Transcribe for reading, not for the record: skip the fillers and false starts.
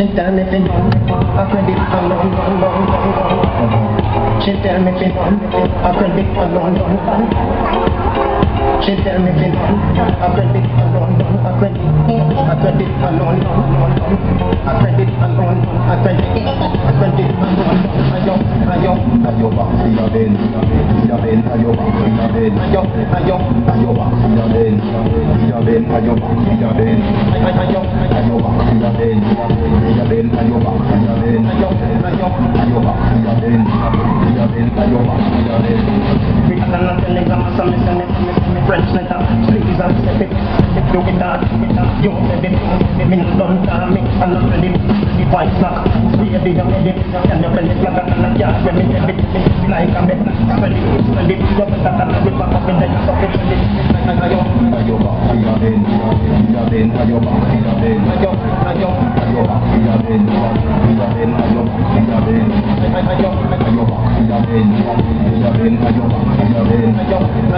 She tell me fin I credit alone, She tell me fin I credit alone, She tell me fin I credit alone, I credit alone, I credit alone, Ayo bak siya din, ayo bak siya din, ayo bak siya din, ayo bak siya din, ayo bak siya din, ayo bak siya din, ayo bak siya din, ayo bak siya din. Big man on telegram, some friends let up, please and step it, do it that, you said it, me don't me, I'm not ready, the white black, baby, I'm ready, and you're ready, like a cat, when me debit, like a bit, ready, you're better than a ripper, up in the stop it, Ayo bak siya din, ayo bak siya din, ayo bak siya din, ayo bak siya din, ayo bak siya din, ayo bak siya din,